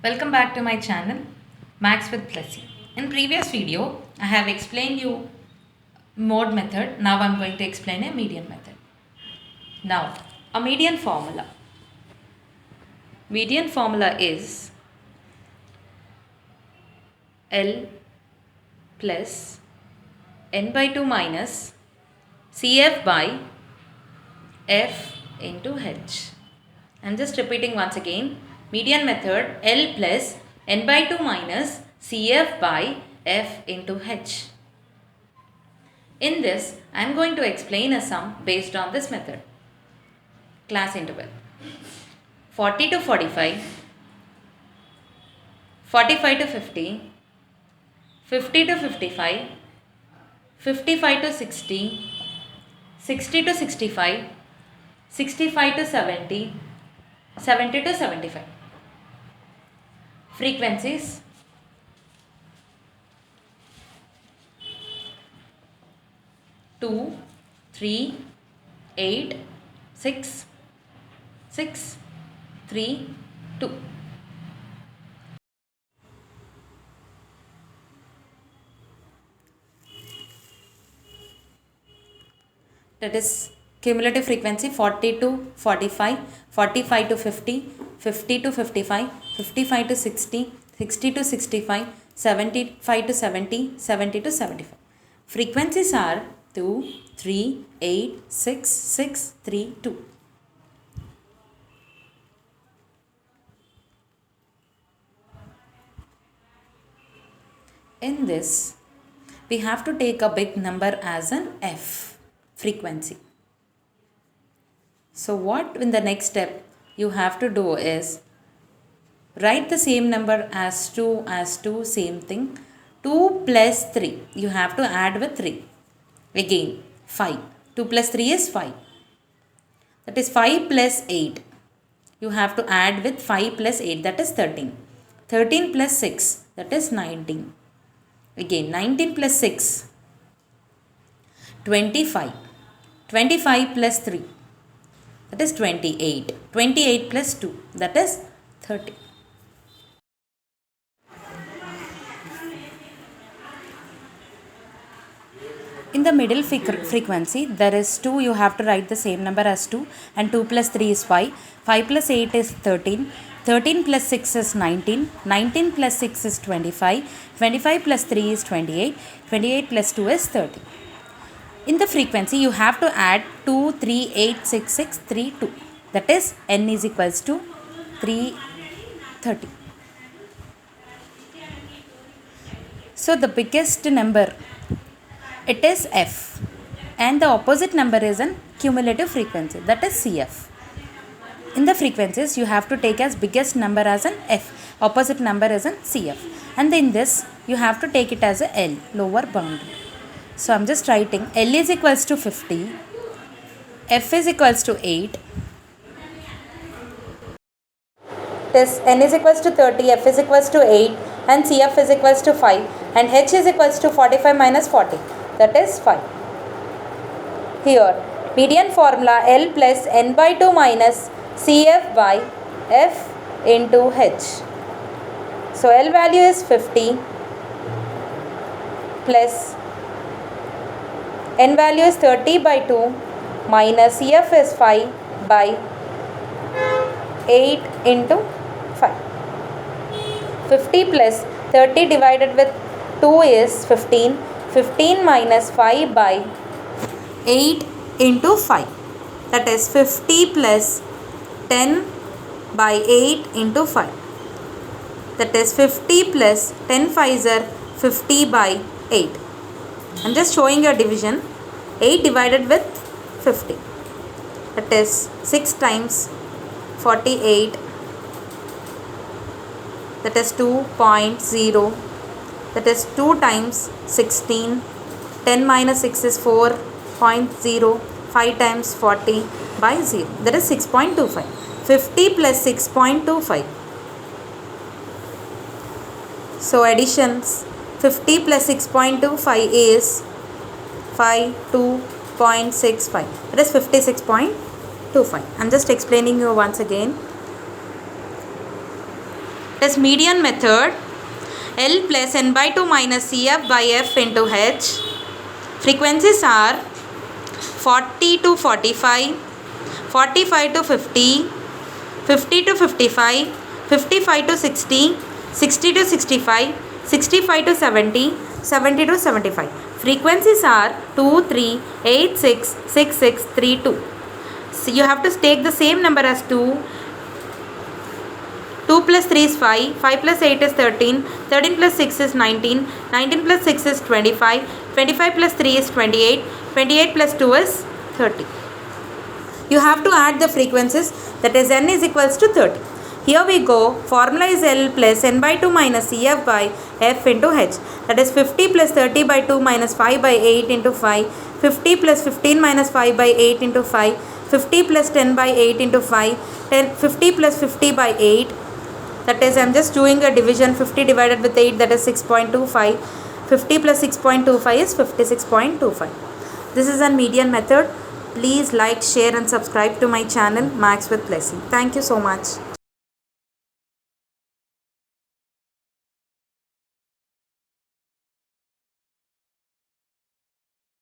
Welcome back to my channel Max with Plessy. In previous video I have explained you mode method. Now I am going to explain a median method. Now a median formula. Median formula is L plus n by 2 minus CF by F into H. I am just repeating once again. Median method L plus n by 2 minus CF by F into H. In this, I am going to explain a sum based on this method. Class interval 40 to 45, 45 to 50, 50 to 55, 55 to 60, 60 to 65, 65 to 70, 70 to 75. Frequencies 2, 3, 8, 6, 6, 3, 2. That is cumulative frequency 40 to 45, 45 to 50, 50 to 55, 55 to 60, 60 to 65, 75 to 70, 70 to 75. Frequencies are 2, 3, 8, 6, 6, 3, 2. In this, we have to take a big number as an F frequency. So what in the next step you have to do is write the same number as 2, same thing. 2 plus 3, you have to add with 3. Again 5. 2 plus 3 is 5. That is 5 plus 8. You have to add with 5 plus 8, that is 13. 13 plus 6, that is 19. Again 19 plus 6, 25. 25 plus 3, that is 28. 28 plus 2, that is 30. In the middle frequency, there is 2, you have to write the same number as 2, and 2 plus 3 is 5. 5 plus 8 is 13. 13 plus 6 is 19. 19 plus 6 is 25. 25 plus 3 is 28. 28 plus 2 is 30. In the frequency, you have to add 2, 3, 8, 6, 6, 3, 2. That is n is equals to 330. So the biggest number, it is F, and the opposite number is an cumulative frequency, that is CF. In the frequencies, you have to take as biggest number as an F, opposite number is an CF, and in this you have to take it as a L, lower boundary. So I am just writing L is equals to 50, F is equals to 8, this N is equals to 30, F is equals to 8, and CF is equals to 5, and H is equals to 45 minus 40, that is 5. Here, median formula L plus n by 2 minus CF by F into H. So L value is 50 plus n value is 30 by 2 minus CF is 5 by 8 into 5. 50 plus 30 divided with 2 is 15. 15 minus 5 by 8 into 5. That is 50 plus 10 by 8 into 5. That is 50 plus 10 5s are 50 by 8. I am just showing your division. 8 divided with 50. That is 6 times 48. That is 2.0. That is 2 times 16. 10 minus 6 is 4.0. 5 times 40 by 0. That is 6.25. 50 plus 6.25. So additions 50 plus 6.25 is 52.65. That is 56.25. I am just explaining you once again. That is median method. L plus n by 2 minus Cf by f into h. Frequencies are 40 to 45, 45 to 50, 50 to 55, 55 to 60, 60 to 65, 65 to 70, 70 to 75. Frequencies are 2, 3, 8, 6, 6, 6, 3, 2. So you have to take the same number as 2. 2 plus 3 is 5, 5 plus 8 is 13, 13 plus 6 is 19, 19 plus 6 is 25, 25 plus 3 is 28, 28 plus 2 is 30. You have to add the frequencies, that is n is equals to 30. Here we go, formula is L plus n by 2 minus Cf by f into h. That is 50 plus 30 by 2 minus 5 by 8 into 5, 50 plus 15 minus 5 by 8 into 5, 50 plus 10 by 8 into 5, 50 plus 50 by 8. That is, I am just doing a division. 50 divided with 8, that is 6.25. 50 plus 6.25 is 56.25. This is a median method. Please like, share and subscribe to my channel Maths with Leslie. Thank you so much.